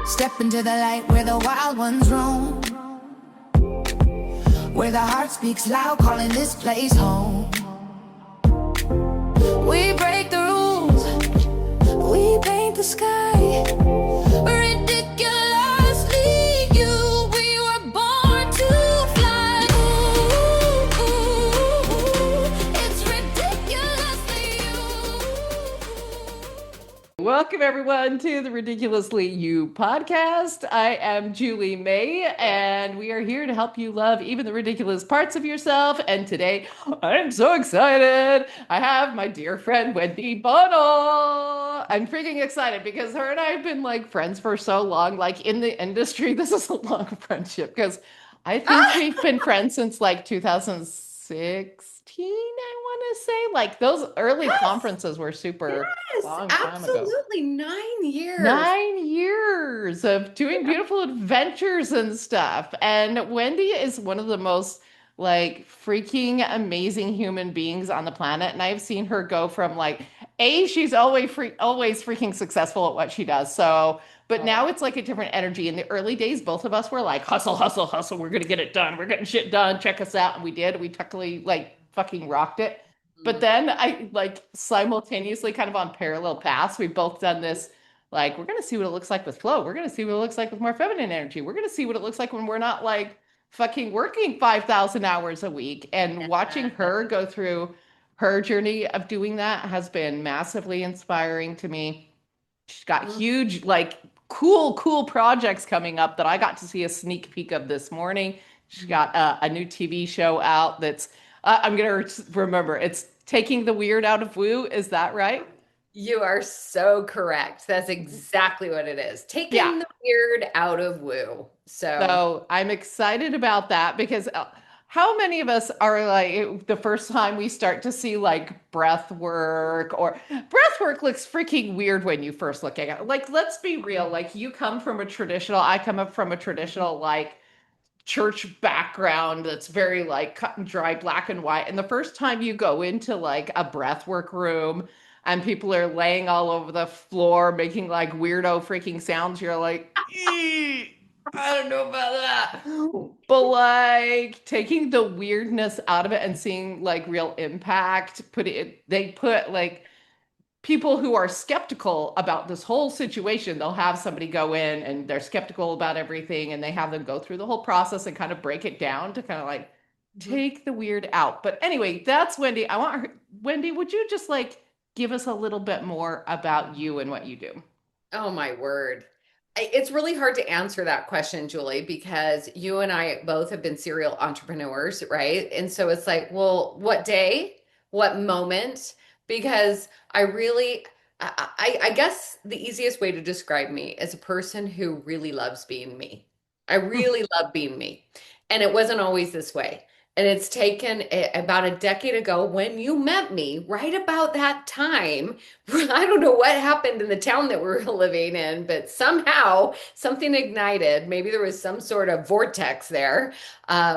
Step into the light where the wild ones roam, where the heart speaks loud, calling this place home. We break the rules, we paint the sky, ridiculously you, we were born to fly. Ooh, it's ridiculously you. Welcome, everyone, to the Ridiculously You podcast. I am Julie May, and we are here to help you love even the ridiculous parts of yourself. And today, I'm so excited. I have my dear friend, Wendy Bunnell. I'm freaking excited because her and I have been like friends for so long, like in the industry. This is a long friendship because I think we've been friends since like 2016, I want to say. Like those early Yes. conferences were super Yes, long time ago. absolutely. 9 years. 9 years of doing beautiful adventures and stuff. And Wendy is one of the most like freaking amazing human beings on the planet. And I've seen her go from like, she's always freaking successful at what she does. So, but now it's like a different energy. In the early days, both of us were like, hustle, hustle, hustle. We're gonna get it done. We're getting shit done. Check us out. And we did. We totally like fucking rocked it. But then I like simultaneously kind of on parallel paths, we've both done this. Like, we're going to see what it looks like with flow. We're going to see what it looks like with more feminine energy. We're going to see what it looks like when we're not like fucking working 5,000 hours a week. And watching her go through her journey of doing that has been massively inspiring to me. She's got huge, like, cool projects coming up that I got to see a sneak peek of this morning. She's got a new TV show out that's, I'm going to remember, it's Taking the Weird Out of Woo. Is that right? You are so correct. That's exactly what it is. Taking the weird out of woo. So I'm excited about that because how many of us are like the first time we start to see like breath work, or breath work looks freaking weird when you first look at it. Like, let's be real. Like, you come from a traditional, I come up from a traditional like church background that's very like cut and dry, black and white. And the first time you go into like a breathwork room and people are laying all over the floor making like weirdo freaking sounds, you're like, I don't know about that. But like taking the weirdness out of it and seeing like real impact, they put like people who are skeptical about this whole situation, they'll have somebody go in and they're skeptical about everything and they have them go through the whole process and kind of break it down to kind of like take the weird out. But anyway, that's Wendy. Wendy, would you just like give us a little bit more about you and what you do? Oh my word. It's really hard to answer that question, Julie, because you and I both have been serial entrepreneurs, right? And so it's like, well, what day, what moment? Because I really, I guess the easiest way to describe me is a person who really loves being me. I really love being me. And it wasn't always this way. And it's taken about a decade ago when you met me, right about that time. I don't know what happened in the town that we were living in, but somehow something ignited. Maybe there was some sort of vortex there,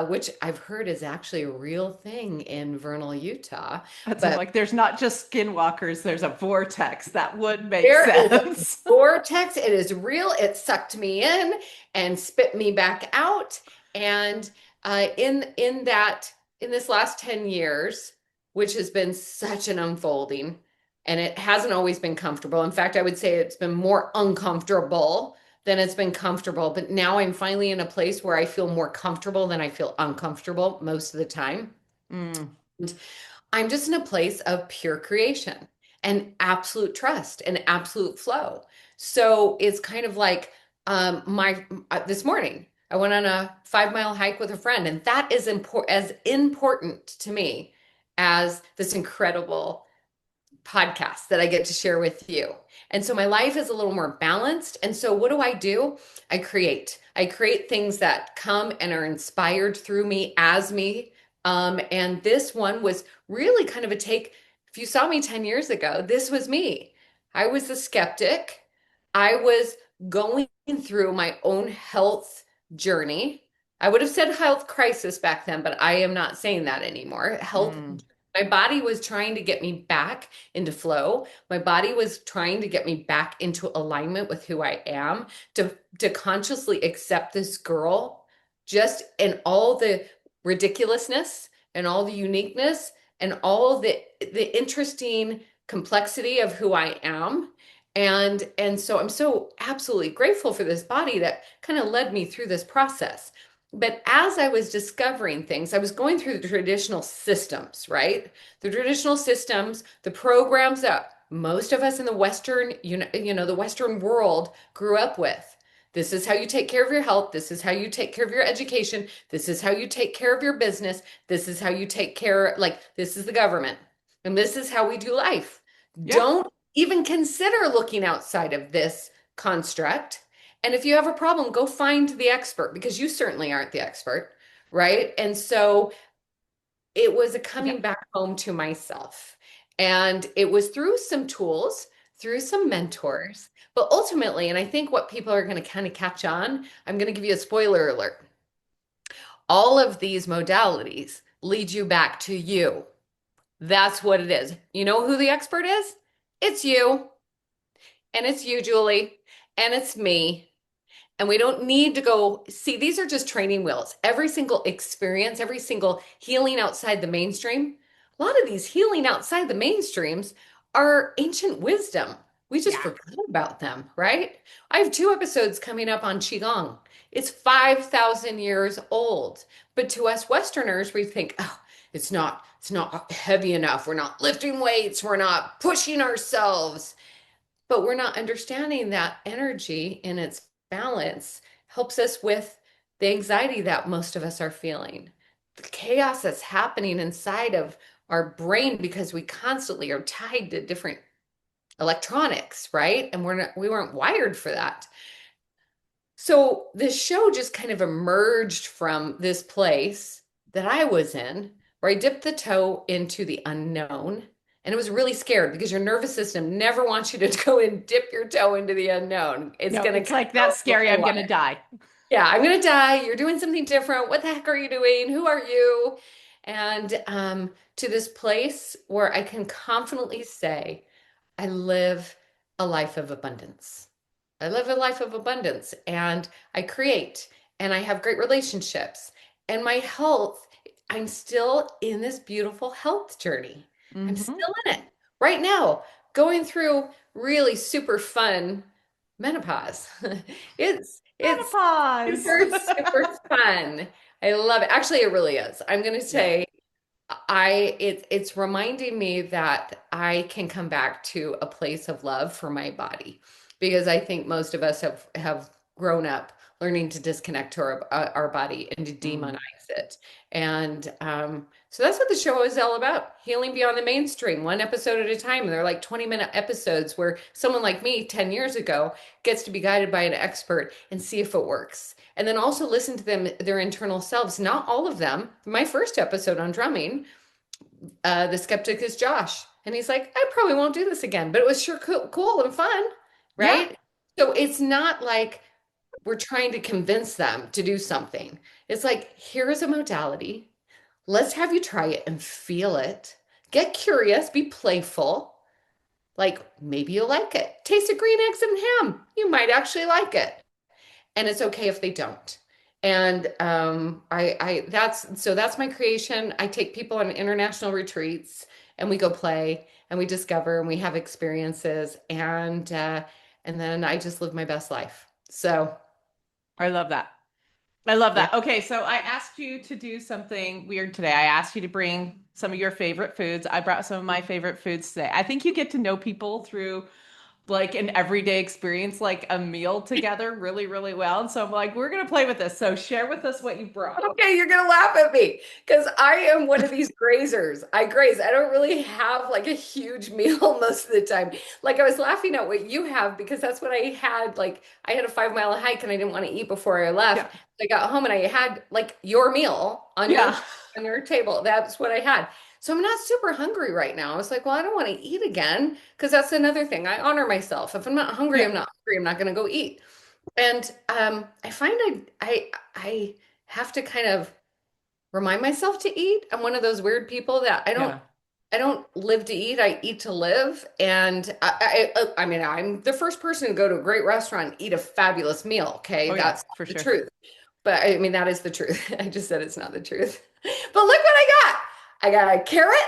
which I've heard is actually a real thing in Vernal, Utah. That's But like there's not just skinwalkers, there's a vortex. That would make there is a sense. vortex. It is real. It sucked me in and spit me back out. And in this last 10 years, which has been such an unfolding, and it hasn't always been comfortable. In fact, I would say it's been more uncomfortable than it's been comfortable. But now I'm finally in a place where I feel more comfortable than I feel uncomfortable most of the time. Mm. And I'm just in a place of pure creation and absolute trust and absolute flow. So it's kind of like this morning. I went on a 5 mile hike with a friend, and that is as important to me as this incredible podcast that I get to share with you. And so my life is a little more balanced. And so what do? I create. I create things that come and are inspired through me as me. And this one was really kind of a take. If you saw me 10 years ago, this was me. I was the skeptic. I was going through my own health journey. I would have said health crisis back then, but I am not saying that anymore. Health My body was trying to get me back into flow. My body was trying to get me back into alignment with who I am, to consciously accept this girl just in all the ridiculousness and all the uniqueness and all the interesting complexity of who I am. And so I'm so absolutely grateful for this body that kind of led me through this process. But as I was discovering things, I was going through the traditional systems, right? The traditional systems, the programs that most of us in the Western, the Western world grew up with. This is how you take care of your health. This is how you take care of your education. This is how you take care of your business. This is how you take care, like, this is the government. And this is how we do life. Yeah. Don't even consider looking outside of this construct. And if you have a problem, go find the expert because you certainly aren't the expert, right? And so it was a Yeah. coming back home to myself. And it was through some tools, through some mentors, but ultimately, and I think what people are going to kind of catch on, I'm going to give you a spoiler alert. All of these modalities lead you back to you. That's what it is. You know who the expert is? It's you. And it's you, Julie. And it's me. And we don't need to go see, these are just training wheels. Every single experience, every single healing outside the mainstream, a lot of these healing outside the mainstreams are ancient wisdom. We just Yeah. forgot about them, right? I have 2 episodes coming up on Qigong. It's 5,000 years old. But to us Westerners, we think, oh, it's not heavy enough. We're not lifting weights. We're not pushing ourselves. But we're not understanding that energy in its balance helps us with the anxiety that most of us are feeling, the chaos that's happening inside of our brain because we constantly are tied to different electronics, right? And we weren't wired for that. So this show just kind of emerged from this place that I was in, where I dipped the toe into the unknown. And it was really scared because your nervous system never wants you to go and dip your toe into the unknown. It's No, going to it's cut like out that's your scary. whole I'm gonna life. die. Yeah, I'm going to die. You're doing something different. What the heck are you doing? Who are you? And to this place where I can confidently say, I live a life of abundance. I live a life of abundance and I create and I have great relationships. And my health, I'm still in this beautiful health journey. I'm Hmm. still in it right now, going through really super fun menopause. It's Menopause. super, super fun. I love it. Actually, it really is. I'm going to Yeah. say it's reminding me that I can come back to a place of love for my body because I think most of us have grown up learning to disconnect to our body and to demonize Mm. it. And so that's what the show is all about, healing beyond the mainstream, one episode at a time. And they're like 20-minute episodes where someone like me 10 years ago gets to be guided by an expert and see if it works. And then also listen to them, their internal selves, not all of them. My first episode on drumming, the skeptic is Josh. And he's like, I probably won't do this again, but it was sure cool and fun, Yeah. right? So it's not like we're trying to convince them to do something. It's like, here is a modality. Let's have you try it and feel it. Get curious, be playful. Like maybe you'll like it. Taste of green eggs and ham. You might actually like it, and it's okay if they don't. And I that's my creation. I take people on international retreats, and we go play, and we discover, and we have experiences, and then I just live my best life. So I love that. I love yeah. that. Okay, so I asked you to do something weird today. I asked you to bring some of your favorite foods. I brought some of my favorite foods today. I think you get to know people through like an everyday experience, like a meal together really, really well. And so I'm like, we're gonna play with this. So share with us what you brought. Okay, you're gonna laugh at me because I am one of these grazers. I graze. I don't really have like a huge meal most of the time. Like I was laughing at what you have because that's what I had. Like I had a 5 mile hike and I didn't want to eat before I Yeah. left. I got home and I had like your meal Yeah. on your table. That's what I had. So I'm not super hungry right now. I was like, well, I don't want to eat again because that's another thing. I honor myself. If I'm not hungry, Yeah. I'm not hungry. I'm not going to go eat. And I find I have to kind of remind myself to eat. I'm one of those weird people that I don't Yeah. I don't live to eat, I eat to live. And I mean, I'm the first person to go to a great restaurant and eat a fabulous meal. Okay. Oh yeah, That's for the sure. truth. But I mean, that is the truth. I just said it's not the truth. But look what I got. I got a carrot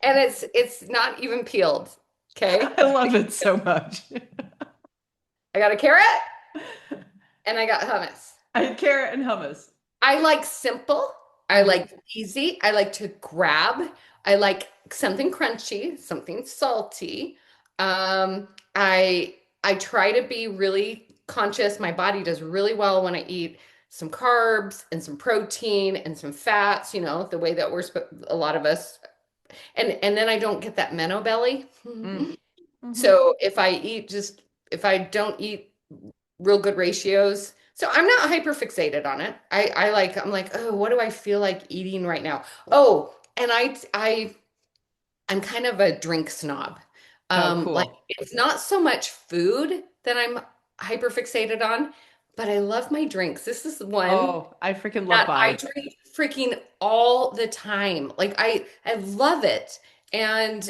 and it's not even peeled. Okay. I love it so much. I got a carrot and I got hummus. I had carrot and hummus. I like simple. I Mhm. like easy. I like to grab. I like something crunchy, something salty. Um, I I try to be really conscious. My body does really well when I eat some carbs and some protein and some fats, the way that a lot of us. And then I don't get that menno belly. Mm. Hmm. So if I don't eat real good ratios. So I'm not hyper fixated on it. I'm like, oh, what do I feel like eating right now? Oh, and I'm kind of a drink snob. Oh, Like cool. it's not so much food that I'm hyper fixated on, but I love my drinks. This is one Oh, I freaking love that I bai. drink freaking all the time. Like I love it. And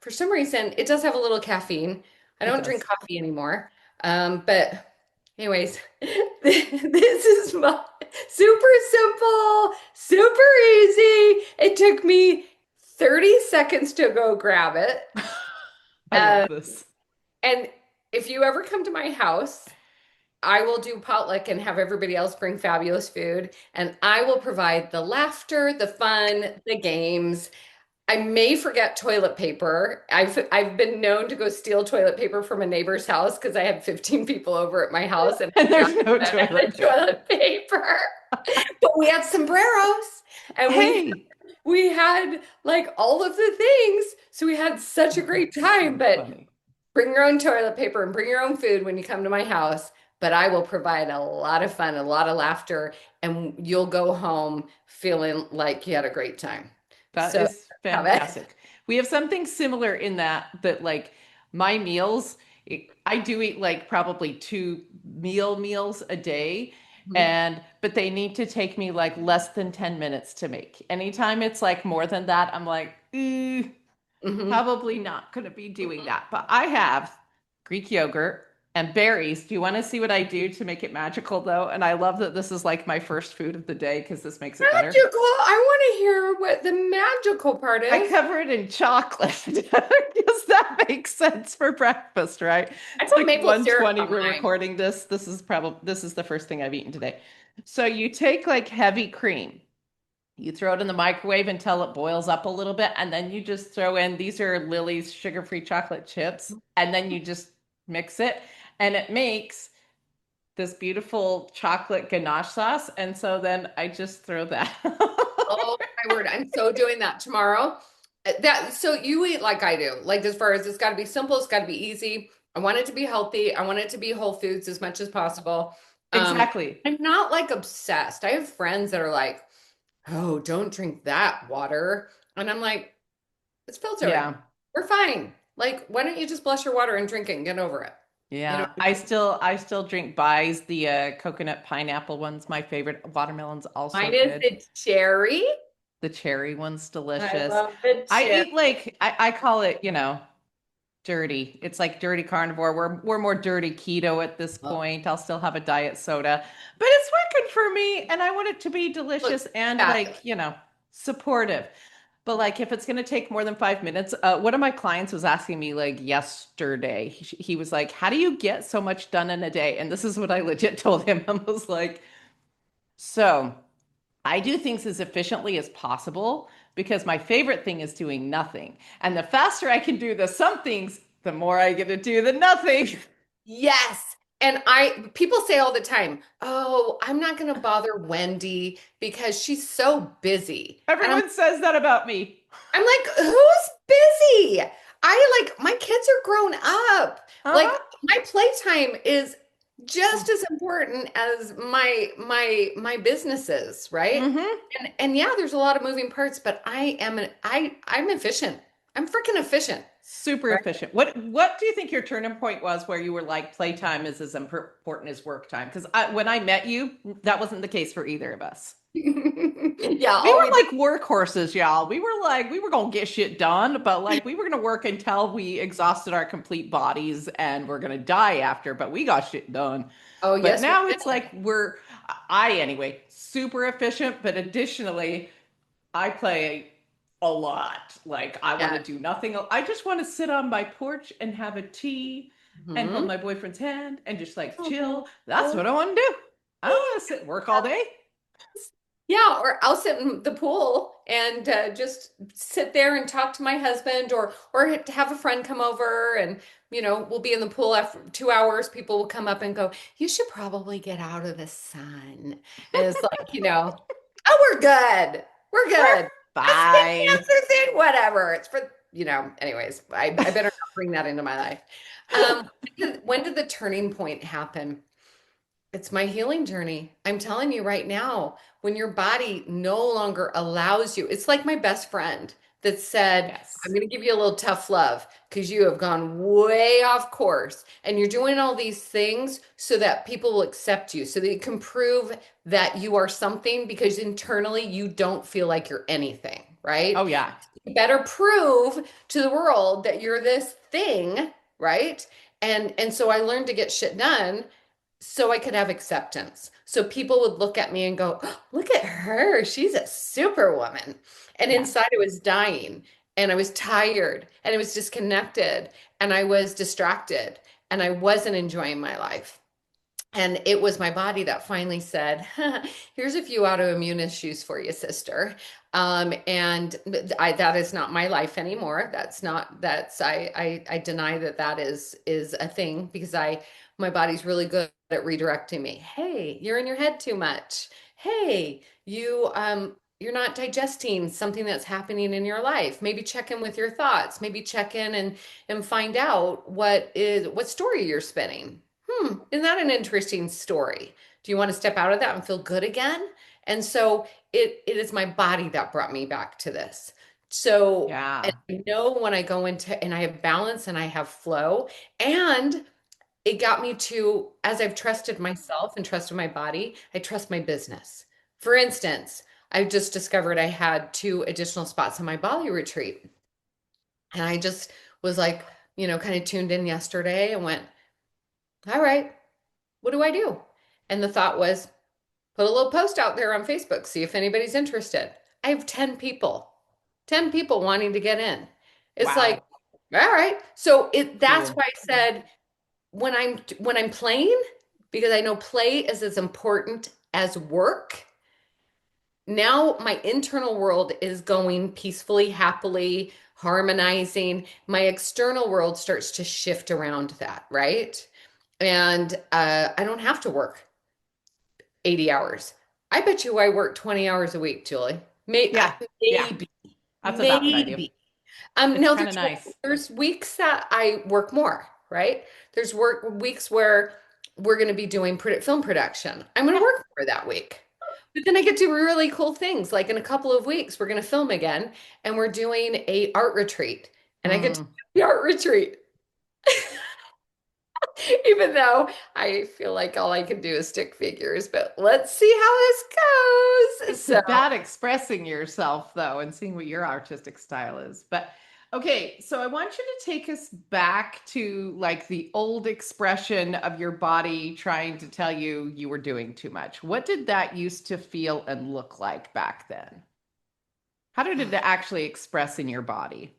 for some reason it does have a little caffeine. I It don't drink does. coffee anymore. But anyways, this is my super simple, super easy. It took me 30 seconds to go grab it. I love Um, this. and if you ever come to my house, I will do potluck and have everybody else bring fabulous food, and I will provide the laughter, the fun, the games. I may forget toilet paper. I've been known to go steal toilet paper from a neighbor's house because I had 15 people over at my house and And I there's forgot no to run out toilet of paper. toilet paper. But we had sombreros and Hey, we had like all of the things. So we had such a great that's time. so But funny. bring your own toilet paper and bring your own food when you come to my house. But I will provide a lot of fun, a lot of laughter, and you'll go home feeling like you had a great time. That So is have it. fantastic. We have something similar in that like my meals, I do eat like probably two meals a day, Mhm. and but they need to take me like less than 10 minutes to make. Anytime it's like more than that, I'm like, Mhm. probably not going to be doing that. But I have Greek yogurt and berries. Do you want to see what I do to make it magical though? And I love that this is like my first food of the day because this makes it better. Magical. I want to hear what the magical part I is. cover it in chocolate because that makes sense for breakfast, right? I It's put like maple syrup 1:20 on we're mine. recording this. This is the first thing I've eaten today. So you take like heavy cream, you throw it in the microwave until it boils up a little bit, and then you just throw in these are Lily's sugar-free chocolate chips, and then you just mix it, and it makes this beautiful chocolate ganache sauce. And so then I just throw that. Oh my word, I'm so doing that tomorrow. That so you eat like I do. Like as far as it's got to be simple, it's got to be easy. I want it to be healthy. I want it to be whole foods as much as possible. Exactly. I'm not like obsessed. I have friends that are like, "Oh, don't drink that water." And I'm like, "It's filtered. Yeah. We're fine. Like, why don't you just bless your water and drink it and get over it?" You know, Yeah, I still drink Buys, the coconut pineapple one's my favorite. Watermelon's also mine is good. the cherry. The cherry one's I delicious. love the I cherry. eat like I call it, dirty. It's like dirty carnivore. We're more dirty keto at this point. I'll still have a diet soda, but it's working for me and I want it to be Look, delicious and fabulous. like, supportive. But like if it's going to take more than 5 minutes, one of my clients was asking me like yesterday, he was like, how do you get so much done in a day? And this is what I legit told him. I was like, so I do things as efficiently as possible because my favorite thing is doing nothing. And the faster I can do the some things, the more I get to do the nothing. Yes. And people say all the time, "Oh, I'm not going to bother Wendy because she's so busy." And Everyone says that about me. I'm like, "Who's busy? My kids are grown up. Like Uh-huh. my playtime is just as important as my businesses, right?" Mm-hmm. And yeah, there's a lot of moving parts, but I'm efficient. I'm freaking efficient. Super efficient. What do you think your turning point was where you were like playtime is as important as work time? Because when I met you, that wasn't the case for either of us. Yeah, We all we were did. like workhorses, y'all. We were like, we were gonna get shit done, but like we were gonna work until we exhausted our complete bodies and we're gonna die after, but we got shit done. Oh, But yes, we now did. it's like I anyway, super efficient, but additionally, I play a lot. Like I want Yeah. to do nothing. I just want to sit on my porch and have a tea and hold Mhm. my boyfriend's hand and just like Oh, chill. That's what I want to do. I don't want to sit and work all day. yeah, or I'll sit in the pool and just sit there and talk to my husband, or have a friend come over, and we'll be in the pool after 2 hours. People will come up and go, "You should probably get out of the sun." And it's like, oh, we're good, we're We're good. A skin fine. cancer thing, whatever. It's for Anyways, I better not bring that into my life. Um, when did the turning point happen? It's my healing journey. I'm telling you right now, when your body no longer allows you, it's like my best friend that said, I'm Yes. going to give you a little tough love because you have gone way off course and you're doing all these things so that people will accept you, so that you can prove that you are something because internally you don't feel like you're anything, right? Oh yeah. You better prove to the world that you're this thing, right? And so I learned to get shit done so I could have acceptance. So people would look at me and go, "Oh, look at her. She's a superwoman." And Yeah. inside I was dying and I was tired and I was disconnected and I was distracted and I wasn't enjoying my life. And it was my body that finally said, "Here's a few autoimmune issues for you, sister." And that is not my life anymore. That's not, I deny that that is a thing because my body's really good at redirecting me. Hey, you're in your head too much. Hey, you're not digesting something that's happening in your life. Maybe check in with your thoughts. Maybe check in and find out what story you're spinning. Isn't that an interesting story? Do you want to step out of that and feel good again? And so it is my body that brought me back to this. So, and Yeah. I know when I go into and I have balance and I have flow, and it got me to, as I've trusted myself and trusted my body, I trust my business. For instance, I just discovered I had 2 additional spots on my Bali retreat. And I just was like, kind of tuned in yesterday and went, all right, what do I do? And the thought was, put a little post out there on Facebook, see if anybody's interested. I have 10 people wanting to get in. It's like, Wow. all right. So that's Cool. why I said when I'm playing, because I know play is as important as work. Now my internal world is going peacefully, happily, harmonizing. My external world starts to shift around that, right? And I don't have to work 80 hours. I bet you I work 20 hours a week, Julie. Yeah. Yeah. Maybe, That's about what I do. maybe. It's No, kind of nice. there's weeks that I work more, right? There's weeks where we're going to be doing film production. I'm going to Yeah. work more that week. But then I get to do really cool things. Like in a couple of weeks, we're going to film again and we're doing a art retreat. And I get to do Mm. the art retreat. Even though I feel like all I can do is stick figures, but let's see how this goes. It's So, about expressing yourself, though, and seeing what your artistic style is. But okay, so I want you to take us back to like the old expression of your body trying to tell you you were doing too much. What did that used to feel and look like back then? How did it actually express in your body?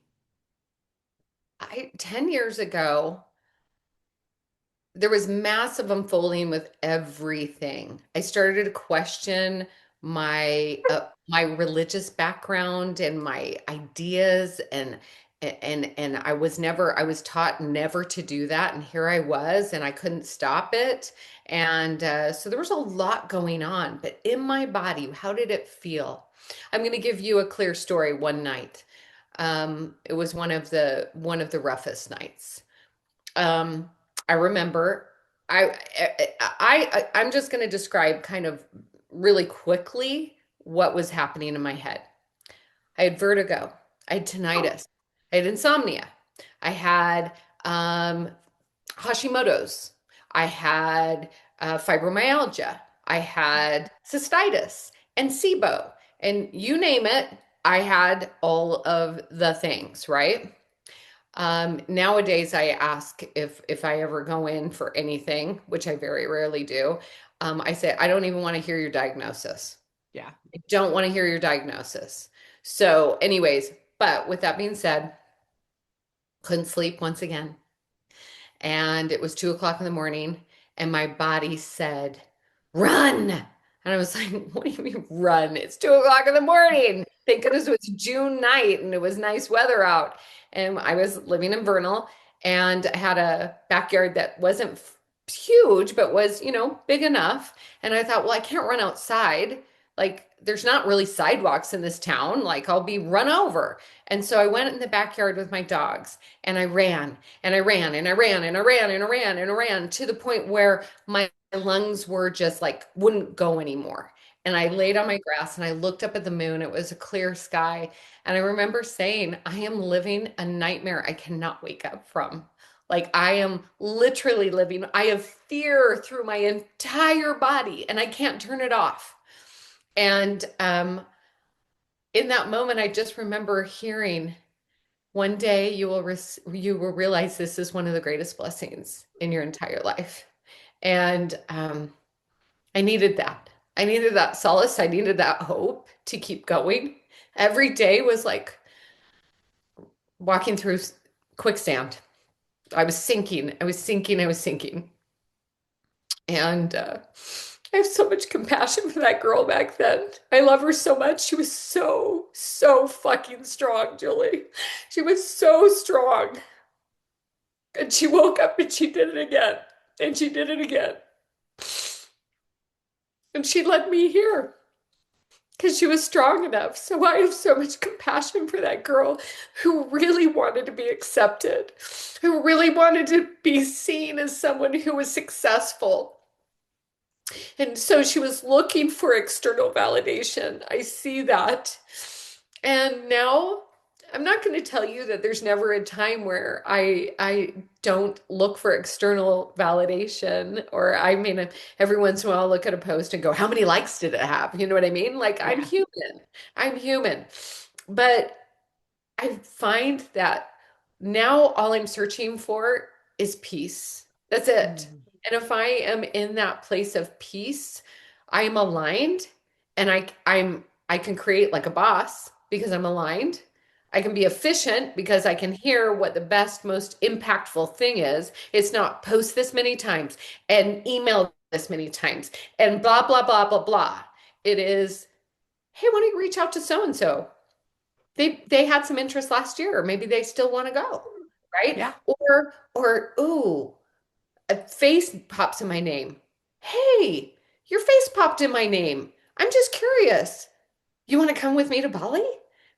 10 years ago, there was massive unfolding with everything. I started to question my religious background and my ideas, and I was taught never to do that, and here I was and I couldn't stop it. And so there was a lot going on, but in my body, how did it feel? I'm going to give you a clear story. One night, it was one of the roughest nights. um, I remember I'm just going to describe kind of really quickly what was happening in my head. I had vertigo, I had tinnitus, I had insomnia. I had Hashimoto's. I had fibromyalgia. I had cystitis and SIBO. And you name it, I had all of the things, right? Nowadays, I ask if I ever go in for anything, which I very rarely do. I say, I don't even want to hear your diagnosis. Yeah. I don't want to hear your diagnosis. So, anyways, but with that being said, couldn't sleep once again. And it was 2 o'clock in the morning, and my body said, run. And I was like, what do you mean run? It's 2 o'clock in the morning. Thank goodness it was June night and it was nice weather out. And I was living in Vernal and I had a backyard that wasn't huge, but was, big enough. And I thought, well, I can't run outside. Like, there's not really sidewalks in this town. Like, I'll be run over. And so I went in the backyard with my dogs and I ran and I ran and I ran and I ran and I ran and I ran to the point where my lungs were just like wouldn't go anymore. And I laid on my grass and I looked up at the moon. It was a clear sky. And I remember saying, I am living a nightmare I cannot wake up from. Like, I am literally living, I have fear through my entire body and I can't turn it off. And in that moment, I just remember hearing, one day you will realize this is one of the greatest blessings in your entire life. And I needed that. I needed that solace. I needed that hope to keep going. Every day was like walking through quicksand. I was sinking. I was sinking. I was sinking. And I have so much compassion for that girl back then. I love her so much. She was so, so fucking strong, Julie. She was so strong. And she woke up and she did it again. And she did it again. And she led me here because she was strong enough. So I have so much compassion for that girl who really wanted to be accepted, who really wanted to be seen as someone who was successful. And so she was looking for external validation. I see that. And now I'm not going to tell you that there's never a time where I don't look for external validation, or I mean, every once in a while I'll look at a post and go, how many likes did it have? You know what I mean? Like, I'm Yeah. human. I'm human. But I find that now all I'm searching for is peace. That's it. Mm. And if I am in that place of peace, I am aligned and I can create like a boss because I'm aligned. I can be efficient because I can hear what the best, most impactful thing is. It's not post this many times and email this many times and blah, blah, blah, blah, blah. It is, hey, why don't you reach out to so and so? They had some interest last year, or maybe they still want to go, right? Yeah. Or ooh, a face pops in my name. Hey, your face popped in my name. I'm just curious. You want to come with me to Bali?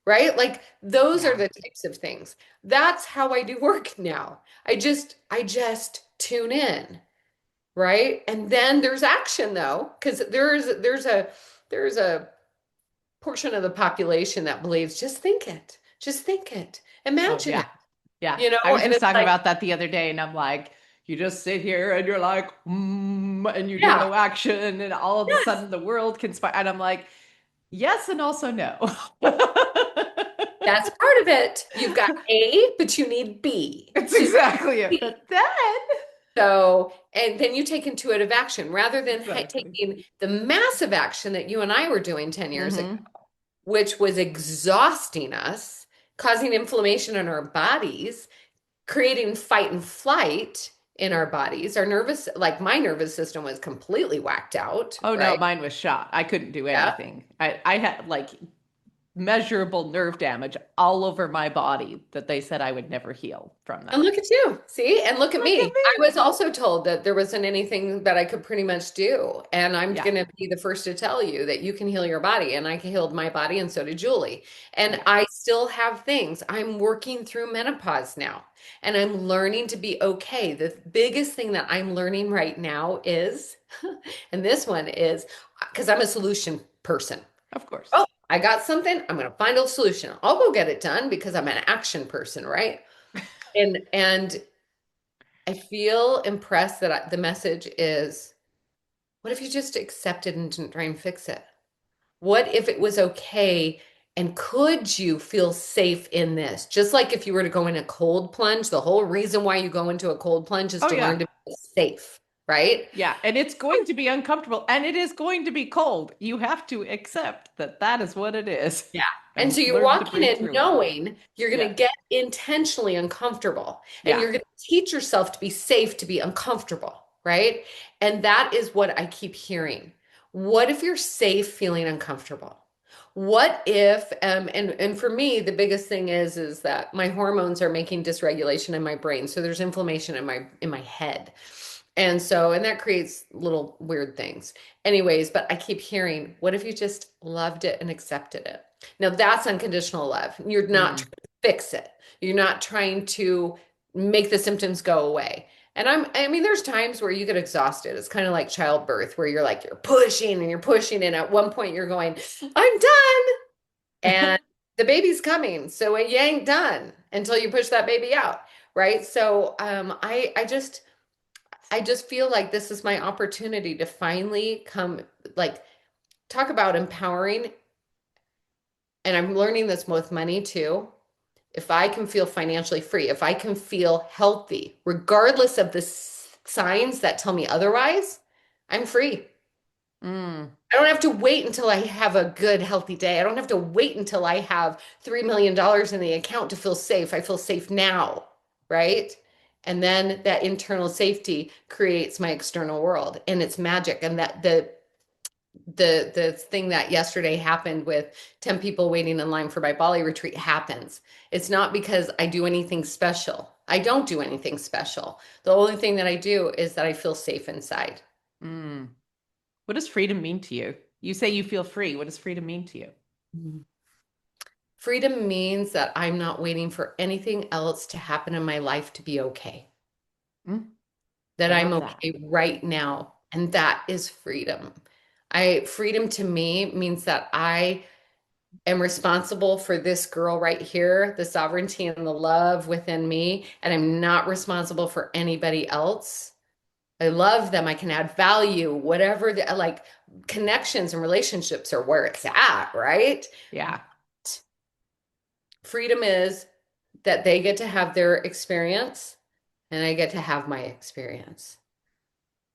Right? Like, those are Yeah. the types of things. That's how I do work now. I just tune in, right? And then there's action though, because there's a portion of the population that believes just think it, Oh, imagine yeah. it, Yeah. I was and just it's talking like, about that the other day, and I'm like, you just sit here and you're like, and you do yeah, no action, and all of a yes, sudden the world conspire. And I'm like, yes, and also no. that's part of it. You've got A, but you need B. It's So exactly it. But then, and then you take intuitive action rather than exactly. taking the massive action that you and I were doing 10 years ago, Hmm. which was exhausting us, causing inflammation in our bodies, creating fight and flight in our bodies. Like, my nervous system was completely whacked out, Oh no, right? mine was shot. I couldn't do Yeah. anything. I had like measurable nerve damage all over my body that they said I would never heal from And that. look at you. See? And look at Look me. at I me. was also told that there wasn't anything that I could pretty much do. And I'm Yeah. going to be the first to tell you that you can heal your body. And I healed my body, and so did Julie. And Yeah. I still have things. I'm working through menopause now, and I'm learning to be okay. The biggest thing that I'm learning right now is, and this one is because I'm a solution person. Of course. Oh, I got something. I'm going to find a solution. I'll go get it done because I'm an action person, right? And I feel impressed that the message is, what if you just accepted and didn't try and fix it? What if it was okay? And could you feel safe in this? Just like if you were to go in a cold plunge, the whole reason why you go into a cold plunge is Oh to yeah. learn to be safe, right? Yeah, and it's going to be uncomfortable and it is going to be cold. You have to accept that that is what it is Yeah. And and so you learn to walk in breathe it through it. knowing you're going Yeah. to get intentionally uncomfortable and Yeah. you're going to teach yourself to be safe, to be uncomfortable, right? And that is what I keep hearing. What if you're safe feeling uncomfortable? What if, and for me, the biggest thing is that my hormones are making dysregulation in my brain. So there's inflammation in my head. And so, and that creates little weird things. Anyways, but I keep hearing, what if you just loved it and accepted it? Now that's unconditional love. You're not Mm. trying to fix it. You're not trying to make the symptoms go away. And I mean, there's times where you get exhausted. It's kind of like childbirth, where you're like, you're pushing and you're pushing. And at one point you're going, I'm done. And the baby's coming. So you ain't done until you push that baby out. Right. So I just feel like this is my opportunity to finally come, like, talk about empowering. And I'm learning this with money too. If I can feel financially free, if I can feel healthy, regardless of the signs that tell me otherwise, I'm free. Mm. I don't have to wait until I have a good, healthy day. I don't have to wait until I have $3 million in the account to feel safe. I feel safe now, right? And then that internal safety creates my external world, and it's magic. And that the thing that yesterday happened with 10 people waiting in line for my Bali retreat happens. It's not because I do anything special. I don't do anything special. The only thing that I do is that I feel safe inside. Mm. What does freedom mean to you? You say you feel free. What does freedom mean to you? Freedom means that I'm not waiting for anything else to happen in my life to be okay. Mm. That I I'm love that. okay right now. And that is freedom. Freedom to me means that I am responsible for this girl right here, the sovereignty and the love within me, and I'm not responsible for anybody else. I love them. I can add value, whatever the like connections and relationships are where it's at, right? Yeah. Freedom is that they get to have their experience and I get to have my experience.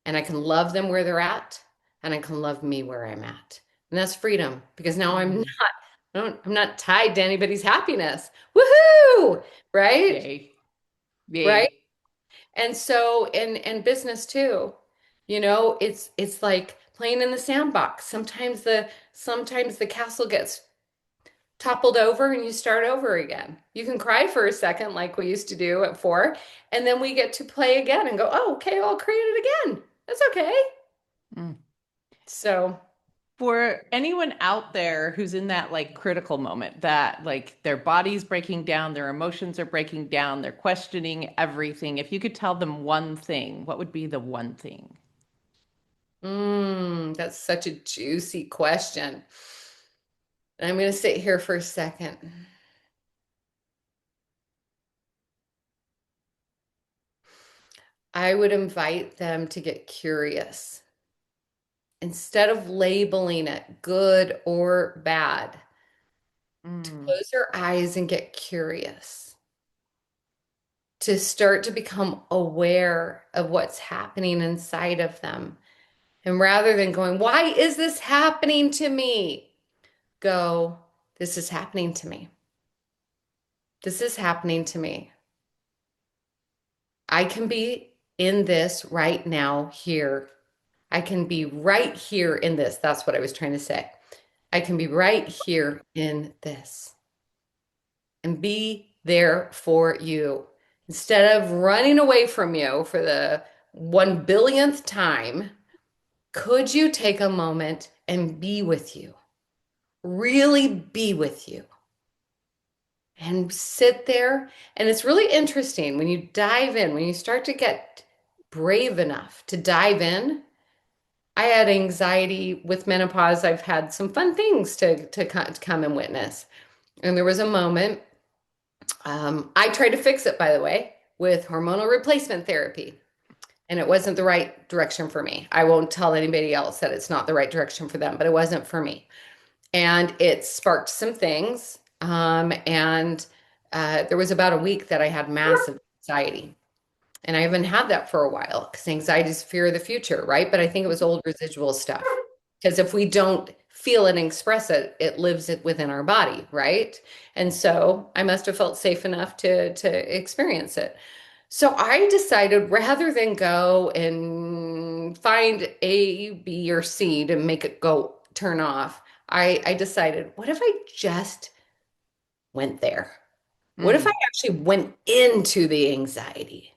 And I can love them where they're at and I can love me where I'm at. And that's freedom because now Mm. I'm not tied to anybody's happiness. Woohoo! Right? Yay. Right? Yay. And so in business too, it's like playing in the sandbox. Sometimes the castle gets toppled over and you start over again. You can cry for a second like we used to do at 4, and then we get to play again and go, "Oh, okay, I'll create it again. That's okay." Mm. So, For anyone out there who's in that like critical moment, that like their body's breaking down, their emotions are breaking down, they're questioning everything, if you could tell them one thing, what would be the one thing? that's such a juicy question. I'm going to sit here for a second. I would invite them to get curious. Instead of labeling it good or bad, to Mm. close their eyes and get curious, to start to become aware of what's happening inside of them. And rather than going, why is this happening to me? Go, this is happening to me. This is happening to me. I can be in this right now, here. I can be right here in this. That's what I was trying to say. I can be right here in this and be there for you. Instead of running away from you for the 1 billionth time, could you take a moment and be with you? Really be with you and sit there. And it's really interesting when you dive in, when you start to get brave enough to dive in. I had anxiety with menopause. I've had some fun things to come and witness. And there was a moment I tried to fix it, by the way, with hormonal replacement therapy, and it wasn't the right direction for me. I won't tell anybody else that it's not the right direction for them, but it wasn't for me. And it sparked some things. And there was about a week that I had massive anxiety. And I haven't had that for a while because anxiety is fear of the future, right? But I think it was old residual stuff. Because if we don't feel it and express it, it lives it within our body, right? And so I must have felt safe enough to experience it. So I decided rather than go and find A, B, or C to make it go turn off, I decided, what if I just went there? What if I Mm. actually went into the anxiety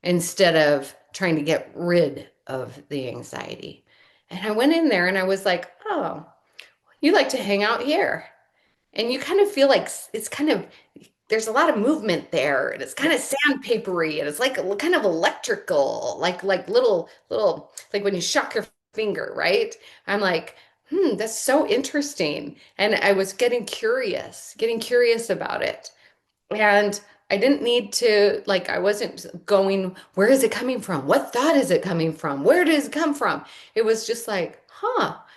instead of trying to get rid of the anxiety? And I went in there and I was like, oh, you like to hang out here. And you kind of feel like it's kind of there's a lot of movement there and it's kind of sandpapery and it's like kind of electrical, like little like when you shock your finger, right? I'm like, that's so interesting. And I was getting curious about it. And I didn't need to, like, I wasn't going, where is it coming from? What thought is it coming from? Where does it come from? It was just like,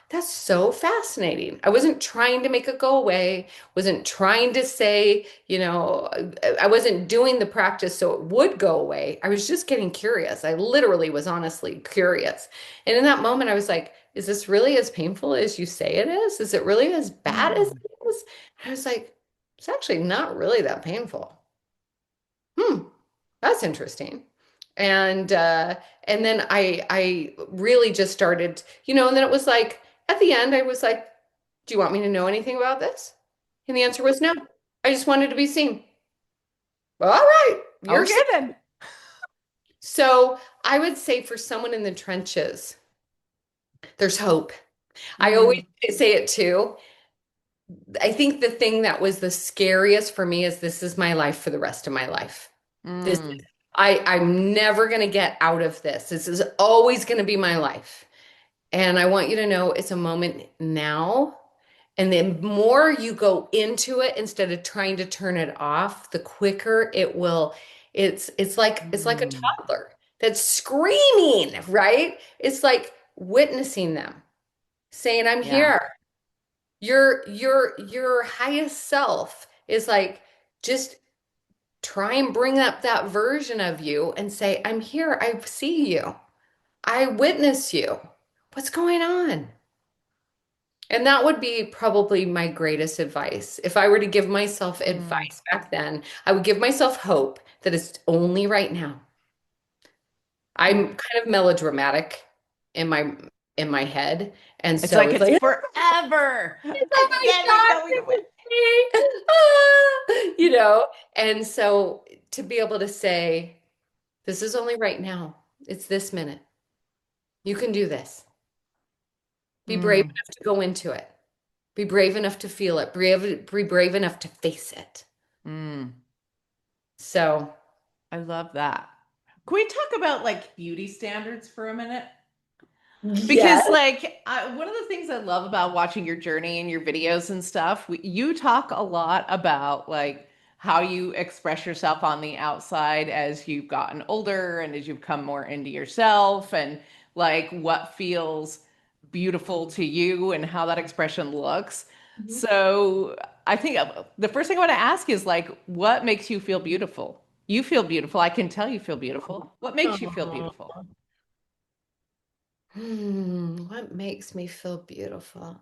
that's so fascinating. I wasn't trying to make it go away, wasn't trying to say, I wasn't doing the practice so it would go away. I was just getting curious. I literally was honestly curious. And in that moment, I was like, is this really as painful as you say it is? Is it really as bad as Mm. it is? I was like, it's actually not really that painful. Hmm, that's interesting. And then I really just started, and then it was like at the end I was like, do you want me to know anything about this? And the answer was no. I just wanted to be seen. Well, all right, you're Okay seen. then. So I would say for someone in the trenches, there's hope. I always Mm. say it too. I think the thing that was the scariest for me is this is my life for the rest of my life. This Mm. I'm never going to get out of this. This is always going to be my life. And I want you to know it's a moment now. And the more you go into it instead of trying to turn it off, the quicker it will. It's like a Mm. toddler that's screaming, right? It's like witnessing them saying, I'm Yeah. here. Your highest self is like just try and bring up that version of you and say, I'm here. I see you. I witness you. What's going on? And that would be probably my greatest advice. If I were to give myself Mm. advice back then, I would give myself hope that it's only right now. I'm Mm. kind of melodramatic in my head. And It's so like it's it's like, forever oh and my never God, going away. this is me. Ah, and so to be able to say, this is only right now. It's this minute. You can do this. Be brave Mm. enough to go into it. Be brave enough to feel it. Be brave enough to face it. Mm. So, I love that. Can we talk about like beauty standards for a minute? Because yes. like one of the things I love about watching your journey and your videos and stuff, you talk a lot about like how you express yourself on the outside as you've gotten older and as you've come more into yourself and like what feels beautiful to you and how that expression looks. Mhm. So I think the first thing I want to ask is like, what makes you feel beautiful? You feel beautiful. I can tell you feel beautiful. What makes you feel Aw. beautiful? What makes me feel beautiful?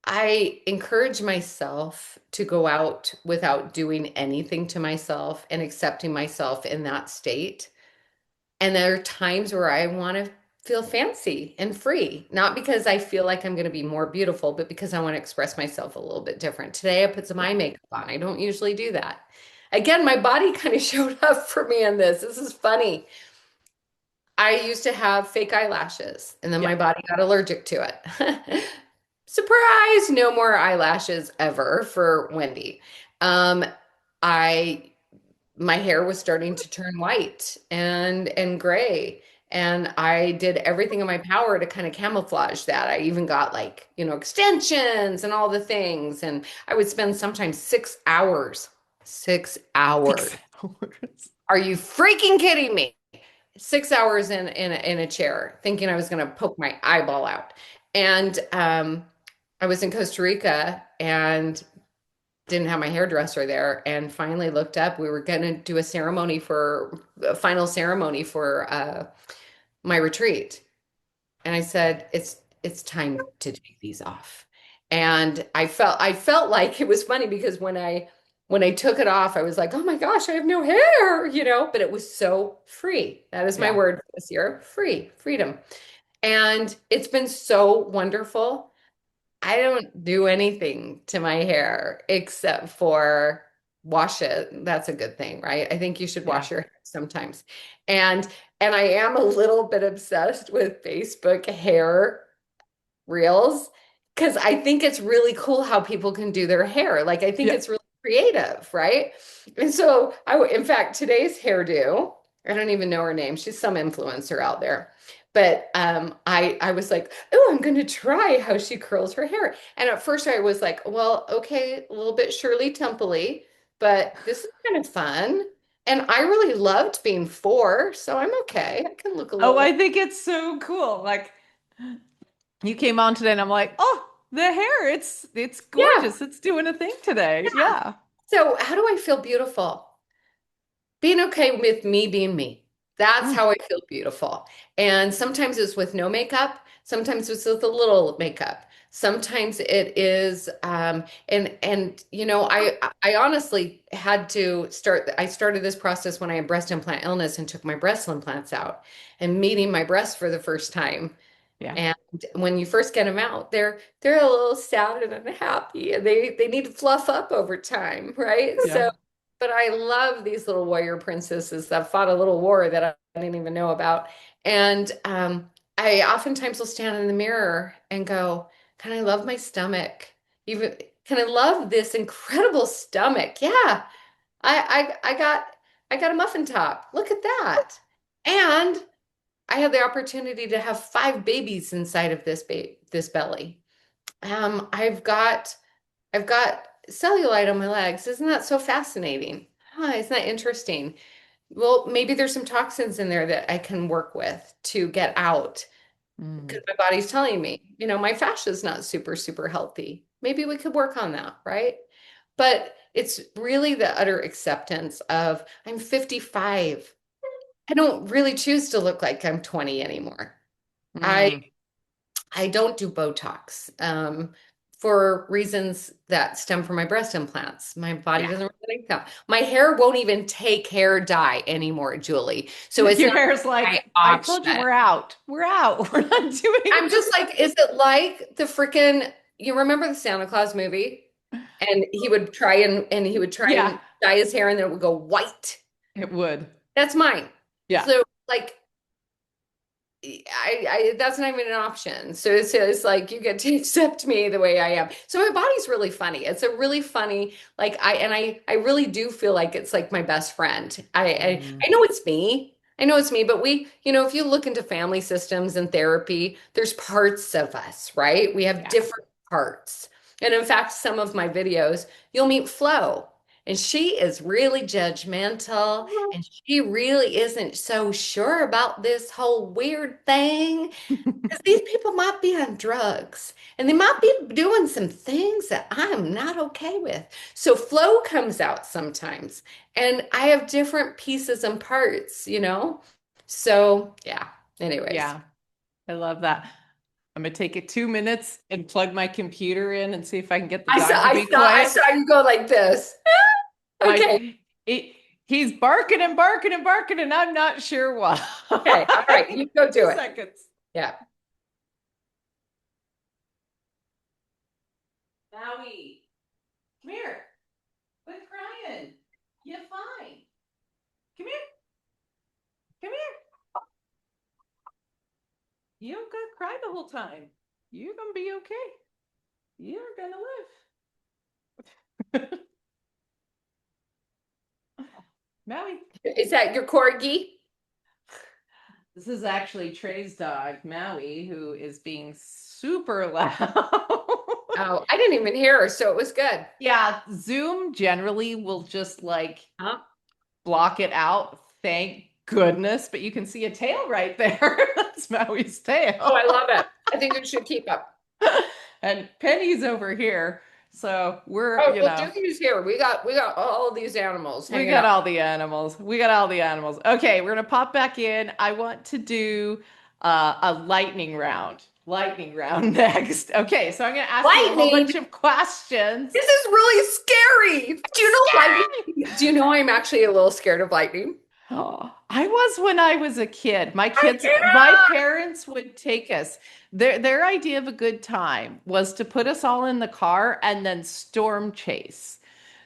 I encourage myself to go out without doing anything to myself and accepting myself in that state. And there are times where I want to feel fancy and free, not because I feel like I'm going to be more beautiful, but because I want to express myself a little bit different. Today, I put some eye makeup on. I don't usually do that. Again, my body kind of showed up for me in this. This is funny. I used to have fake eyelashes, and then Yeah. my body got allergic to it. Surprise, no more eyelashes ever for Wendy. Um, I my hair was starting to turn white and gray And I did everything in my power to kind of camouflage that. I even got like, extensions and all the things. And I would spend sometimes 6 hours. 6 hours. 6 hours. Are you freaking kidding me? 6 hours in a chair, thinking I was going to poke my eyeball out. And I was in Costa Rica and didn't have my hairdresser there, and finally looked up. We were going to do a final ceremony for my retreat. And I said, it's time to take these off. And I felt like it was funny because when I took it off, I was like, oh my gosh, I have no hair, but it was so free. That is my Yeah. word for this year, free, freedom. And it's been so wonderful. I don't do anything to my hair except for wash it. That's a good thing, right? I think you should Yeah. wash your hair sometimes. And and I am a little bit obsessed with Facebook hair reels because I think it's really cool how people can do their hair. Like I think Yeah. it's really creative, right? And so in fact, today's hairdo, I don't even know her name. She's some influencer out there. But I was like, oh, I'm going to try how she curls her hair. And at first I was like, well, okay, a little bit Shirley Temple-y, but this is kind of fun. And I really loved being four, so I'm okay. I can look a Oh, little. I think it's so cool. Like you came on today and I'm like, oh, the hair, it's Yeah, gorgeous. It's doing a thing today. yeah. Yeah. So how do I feel beautiful? Being okay with me being me. That's Mm, how I feel beautiful. And sometimes it's with no makeup, sometimes it's with a little makeup. Sometimes it is and I honestly had to start I started this process when I had breast implant illness and took my breast implants out and meeting my breasts for the first time. yeah. And when you first get them out, they're a little sad and unhappy, and they need to fluff up over time, right? Yeah. So, but I love these little warrior princesses that fought a little war that I didn't even know about. And I oftentimes will stand in the mirror and go, "Can I love my stomach? Even can I love this incredible stomach? Yeah, I got a muffin top. Look at that." And I had the opportunity to have five babies inside of this belly. I've got cellulite on my legs. Isn't that so fascinating? Huh, isn't that interesting? Well, maybe there's some toxins in there that I can work with to get out Mm, because my body's telling me, my fascia is not super, super healthy. Maybe we could work on that, right? But it's really the utter acceptance of I'm 55. I don't really choose to look like I'm 20 anymore. I mm. I don't do Botox for reasons that stem from my breast implants. My body Yeah. doesn't really like that. My hair won't even take hair dye anymore, Julie. So it's Your not hair's my like, I option. told you we're out. We're out. We're not doing I'm just like, is it like the freaking, you remember the Santa Claus movie? And he would try Yeah, and dye his hair and then it would go white. it would. That's mine. Yeah. So like I that's not even an option. So it's like you get to accept me the way I am. So my body's really funny. It's a really funny, like I really do feel like it's like my best friend. I Mm, know it's me. I know it's me, but if you look into family systems and therapy, there's parts of us, right? We have yeah. different parts. And in fact, some of my videos, you'll meet Flo, and she is really judgmental and she really isn't so sure about this whole weird thing because these people might be on drugs and they might be doing some things that I'm not okay with. So flow comes out sometimes, and I have different pieces and parts. So yeah, anyways. Yeah. I love that. I'm gonna take it 2 minutes and plug my computer in and see if I can get the I saw dog to I be saw I quiet. saw you go like this. Okay. My he's barking and barking and barking, and I'm not sure why. Okay. All right. You go do Two it. seconds. Yeah. Maui, come here. Quit crying. You're fine. Come here. Come here. You don't gotta cry the whole time. You're gonna be okay. You're gonna live. Maui, Is that your corgi? This is actually Trey's dog, Maui, who is being super loud. Oh, I didn't even hear her, so it was good. Yeah, Zoom generally will just like Huh? block it out. Thank goodness. But you can see a tail right there. That's Maui's Oh, I tail. love it. I think it should keep up. And Penny's over here. So we're, Oh, you well, know, Dookie's here. We got all these animals we hanging got out. all the animals. We got all the animals. Okay, we're gonna pop back in. I want to do a lightning round. Lightning round next. Okay, so I'm gonna ask you a whole Lightning. bunch of questions. This is really scary. Do you know Scary! lightning? Do you know I'm actually a little scared of lightning? Oh, I was when I was a kid. I My cannot. parents would take us. Their idea of a good time was to put us all in the car and then storm chase.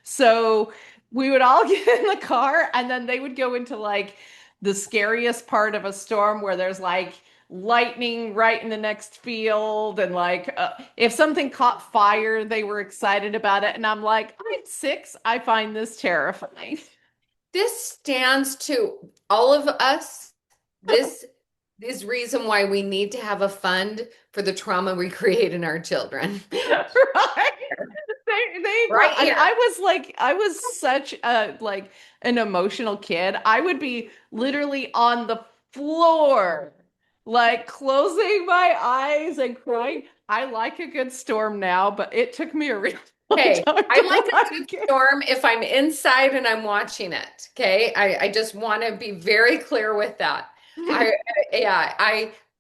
So we would all get in the car and then they would go into like the scariest part of a storm where there's like lightning right in the next field and like if something caught fire, they were excited about it. And I'm like, I'm 6. I find this terrifying. This stands to all of us. This is reason why we need to have a fund for the trauma we create in our children. Right? Right And here. I was such a like an emotional kid. I would be literally on the floor, like closing my eyes and crying. I like a good storm now, but it took me a real long Okay, time I to like a good like it. storm if I'm inside and I'm watching it. Okay, I just want to be very clear with that. I yeah,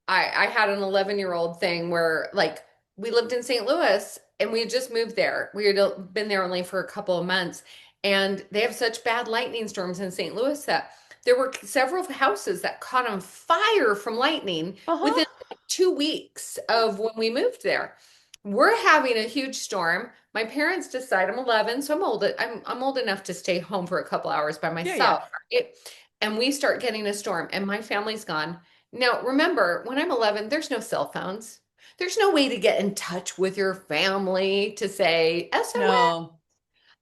I had an 11-year-old thing where like we lived in St. Louis and we had just moved there. We had been there only for a couple of months, and they have such bad lightning storms in St. Louis that there were several houses that caught on fire from lightning Uh-huh. within 2 weeks of when we moved there. We're having a huge storm. My parents decide I'm 11, so I'm old enough to stay home for a couple hours by Yeah, yeah. myself, right? And we start getting a storm, and my family's gone. Now, remember, when I'm 11, there's no cell phones. There's no way to get in touch with your family to say SOS. No.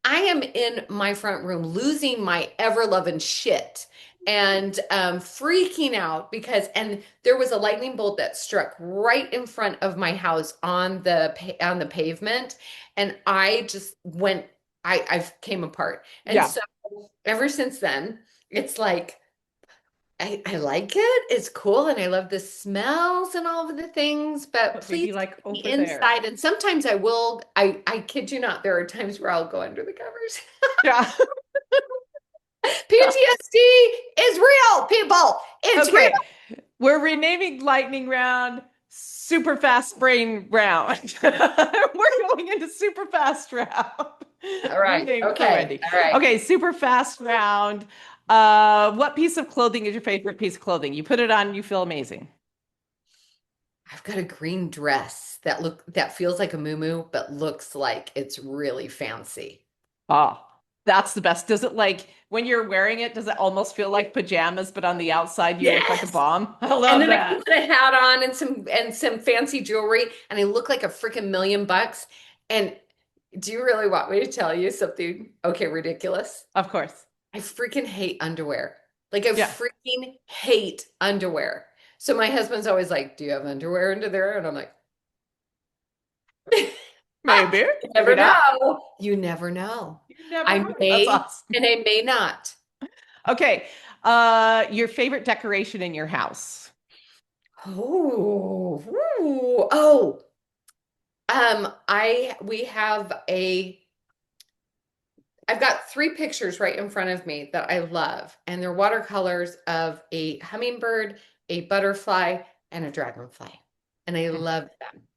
I am in my front room losing my ever loving shit and freaking out because and there was a lightning bolt that struck right in front of my house on the pavement, and I just went I came apart. And Yeah. so ever since then it's like I like it. It's cool and I love the smells and all of the things, but But maybe please like keep me over there. inside. And sometimes I kid you not, there are times where I'll go under the covers. Yeah. PTSD is real, people. It's real. Okay. We're renaming lightning round super fast brain round. We're going into super fast round. All New right. name for Okay. Wendy. All right. Okay, super fast round. What piece of clothing is your favorite piece of clothing? You put it on, you feel amazing. I've got a green dress that feels like a muumuu, but looks like it's really fancy. Oh, that's the best. Does it like when you're wearing it, does it almost feel like pajamas, but on the outside you look like a Yes. bomb? I And love then I can that. put a hat on and some fancy jewelry, and I look like a freaking $1,000,000. And do you really want me to tell you something? Okay, ridiculous. Of course. I freaking hate underwear. Like I Yeah, freaking hate underwear. So my husband's always like, "Do you have underwear under there?" And I'm like, maybe, "You maybe never not. know. You never know. You never I know. That's may awesome. and I may not." Okay. Your favorite decoration in your house. Oh, ooh, oh. I we have a I've got 3 pictures right in front of me that I love, and they're watercolors of a hummingbird, a butterfly, and a dragonfly. And I Mm, love them.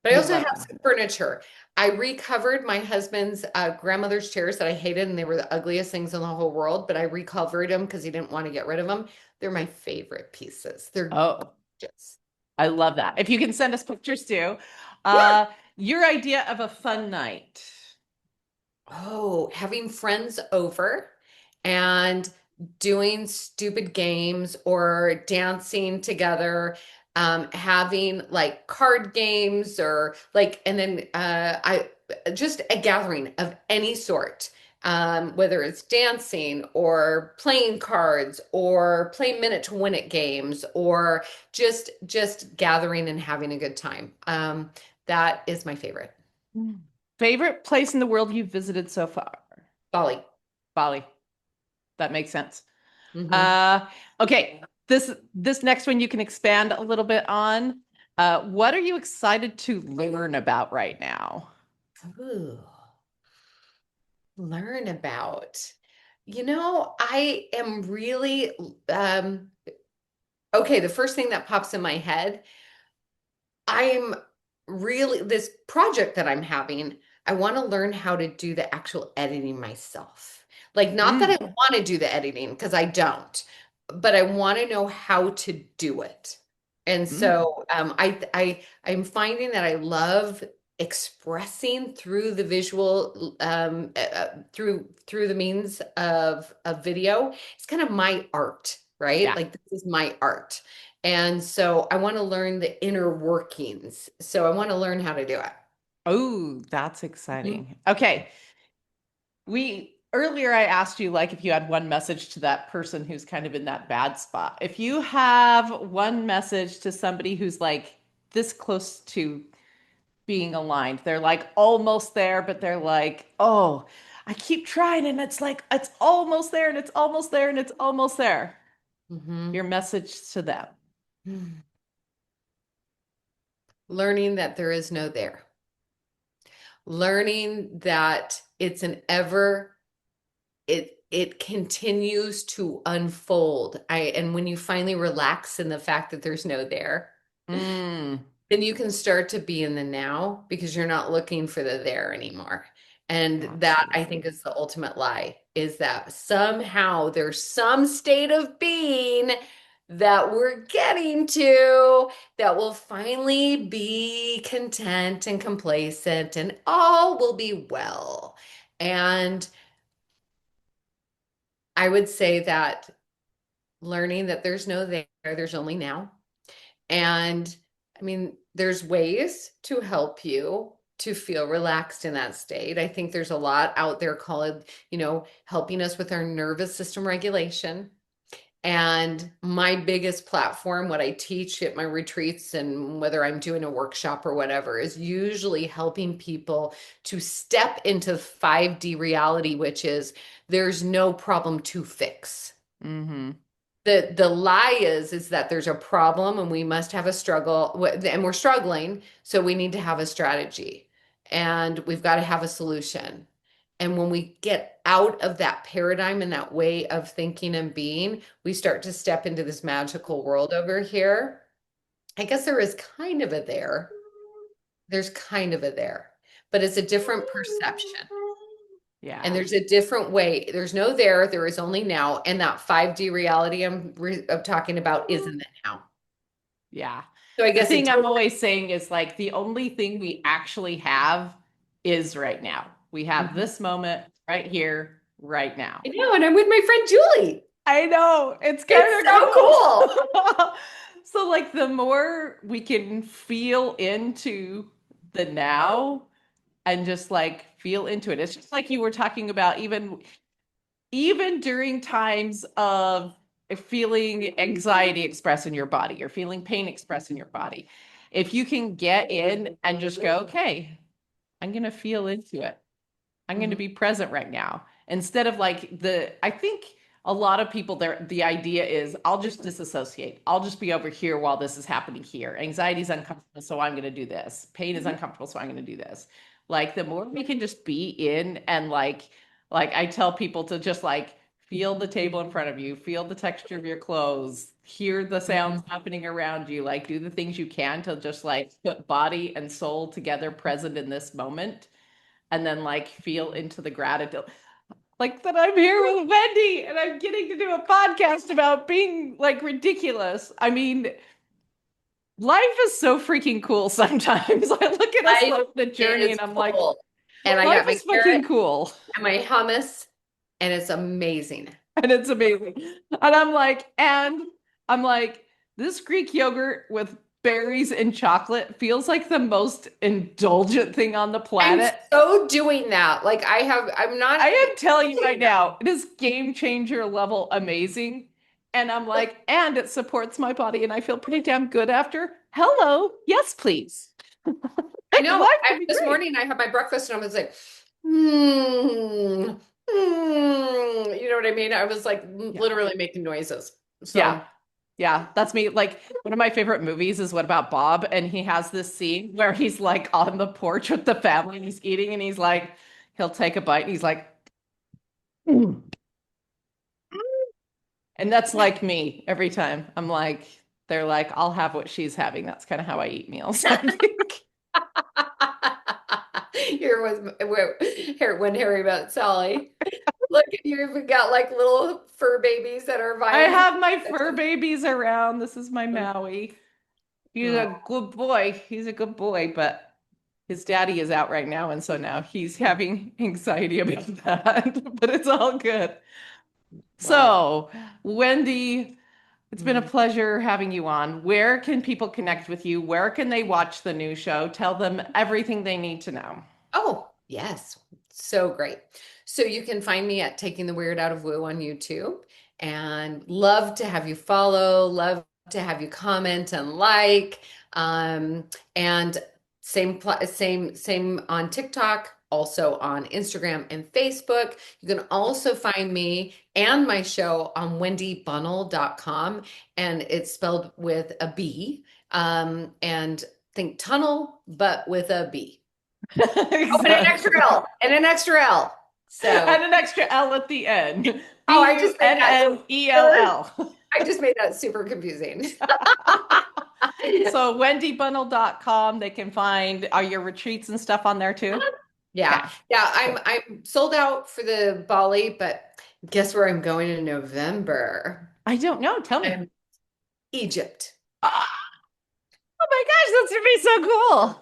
But I I also love have that. some furniture. I recovered my husband's grandmother's chairs that I hated, and they were the ugliest things in the whole world, but I recovered them because he didn't want to get rid of them. They're my favorite pieces. They're Oh, gorgeous. I love that. If you can send us pictures too. Yeah. Your idea of a fun night. Oh, having friends over and doing stupid games or dancing together, having like card games or like, and then I just a gathering of any sort. whether it's dancing or playing cards or playing minute to win it games or just gathering and having a good time. That is my favorite. Favorite place in the world you've visited so far? Bali. Bali. That makes sense. Hmm. Okay, this next one you can expand a little bit on. What are you excited to learn about right now? Ooh, learn about. I am really okay. The first thing that pops in my head, I'm really this project that I'm having. I want to learn how to do the actual editing myself. Like, not that Mm, I want to do the editing because I don't, but I want to know how to do it. And mm, so I'm finding that I love expressing through the visual through the means of video. It's kind of my art, right? yeah. Like, this is my art. And so I want to learn the inner workings. So I want to learn how to do it. Oh, that's Mhm. exciting. Okay. We earlier I asked you like if you had one message to that person who's kind of in that bad spot. If you have one message to somebody who's like this close to being aligned, they're like almost there, but they're like, oh, I keep trying and it's like it's almost there and it's almost there and it's almost there. Mhm. Your message to them. Learning that there is no there. Learning that it's an ever it continues to unfold. And when you finally relax in the fact that there's no there, Mm, then you can start to be in the now because you're not looking for the there anymore. And that, I think, absolutely. is the ultimate lie, is that somehow there's some state of being that we're getting to that will finally be content and complacent and all will be well. And I would say that learning that there's no there, there's only now. And I mean, there's ways to help you to feel relaxed in that state. I think there's a lot out there called, helping us with our nervous system regulation. And my biggest platform, what I teach at my retreats and whether I'm doing a workshop or whatever, is usually helping people to step into 5D reality, which is there's no problem to fix. Mm-hmm. The lie is that there's a problem and we must have a struggle and we're struggling, so we need to have a strategy and we've got to have a solution. And when we get out of that paradigm and that way of thinking and being, we start to step into this magical world over here. I guess there is kind of a there. There's kind of a there, but it's a different perception. And Yeah. there's a different way. There's no there, there is only now. And that 5D reality I'm talking about is in the now. Yeah. So I The guess it thing I'm always saying is like the only thing we actually have is right now. We have Mhm. this moment right here, right now. I know, and I'm with my friend Julie. I know it's It's kind of so cool. cool. So, like, the more we can feel into the now and just like feel into it, it's just like you were talking about, even during times of feeling anxiety express in your body or feeling pain express in your body. If you can get in and just go, okay, I'm going to feel into it. I'm going to Mhm. be present right now. Instead of like I think a lot of people there, the idea is I'll just disassociate. I'll just be over here while this is happening here. Anxiety is uncomfortable, so I'm going to do this. Pain is Mhm. uncomfortable, so I'm going to do this. Like the more we can just be in and like I tell people to just like feel the table in front of you, feel the texture of your clothes, hear the sounds happening around you, like do the things you can to just like put body and soul together present in this moment and then like feel into the gratitude. Like that I'm here with Wendy and I'm getting to do a podcast about being like ridiculous. I mean, life is so freaking cool sometimes. I look at us Life like the journey is and I'm like, cool. And I life got my is carrot fucking cool. and my hummus, and it's amazing. And it's amazing. And I'm like, this Greek yogurt with berries and chocolate feels like the most indulgent thing on the I'm planet. so doing that. Like I'm not. I am telling you right now, it is game changer level amazing. And I'm like, and it supports my body and I feel pretty damn good after. Hello. Yes, please. I know. Life could be This great. morning I had my breakfast and I was like, you know what I mean? I was like literally making noises. So Yeah. Yeah, that's me. Like one of my favorite movies is What About Bob? And he has this scene where he's like on the porch with the family and he's eating and he's like, he'll take a bite and he's like, "Mm." And that's like me every time. I'm like, they're like, I'll have what she's having. That's kind of how I eat meals. I think. here was when Harry met Sally. Look, you even got like little fur babies that are I vying. have my fur babies around. This is my Maui. He's a good boy. He's a good boy, but his daddy is out right now. And so now he's having anxiety about that, but it's all good. So, Wendy, it's been a pleasure having you on. Where can people connect with you? Where can they watch the new show? Tell them everything they need to know. Oh, yes. So great. So you can find me at Taking the Weird Out of Woo on YouTube, and love to have you follow, love to have you comment and like. And same on TikTok, also on Instagram and Facebook. You can also find me and my show on wendybunnell.com, and it's spelled with a B. And think tunnel, but with a B. Oh, and an extra L. And an extra L. So And an extra L at the end. Oh, I just made that Bunnell. I just made that super confusing. So wendybunnell.com, they can find your retreats and stuff on there too. Yeah. Okay. Yeah, I'm sold out for the Bali, but guess where I'm going in November? I don't know. Tell me. Egypt. Oh my gosh, that's gonna be so cool.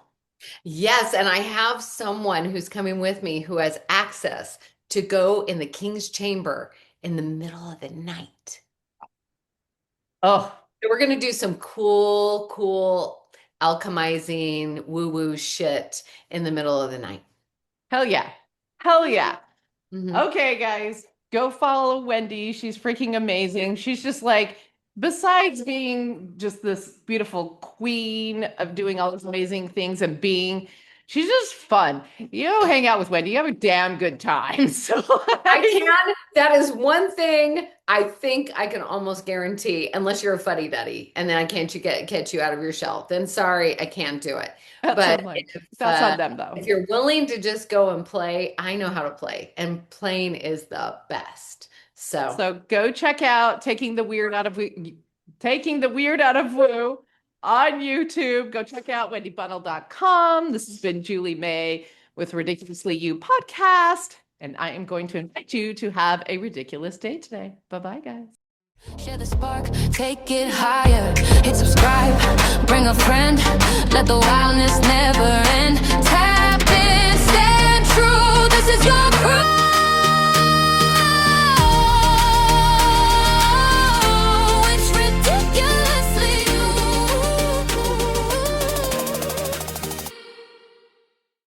Yes, and I have someone who's coming with me who has access to go in the King's Chamber in the middle of the night. Oh, So we're going to do some cool alchemizing woo-woo shit in the middle of the night. hell yeah. Hell yeah. Mhm. Okay, guys, go follow Wendy. She's freaking amazing. She's just like, besides being just this beautiful queen of doing all these amazing things and being, she's just fun. You hang out with Wendy, you have a damn good time. So I can. That is one thing I think I can almost guarantee, unless you're a fuddy duddy, and then I can't get you out of your shell. Then sorry, I can't do it. But that's on them though. if you're willing to just go and play, I know how to play, and playing is the best. So go check out Taking the Weird Out of Woo on YouTube. Go check out wendybunnell.com. This has been Julie May with Ridiculously You podcast, and I am going to invite you to have a ridiculous day today. Bye-bye, guys. Share the spark, take it higher. Hit subscribe, bring a friend. Let the wildness never end. Tap in, stand true. This is your crew.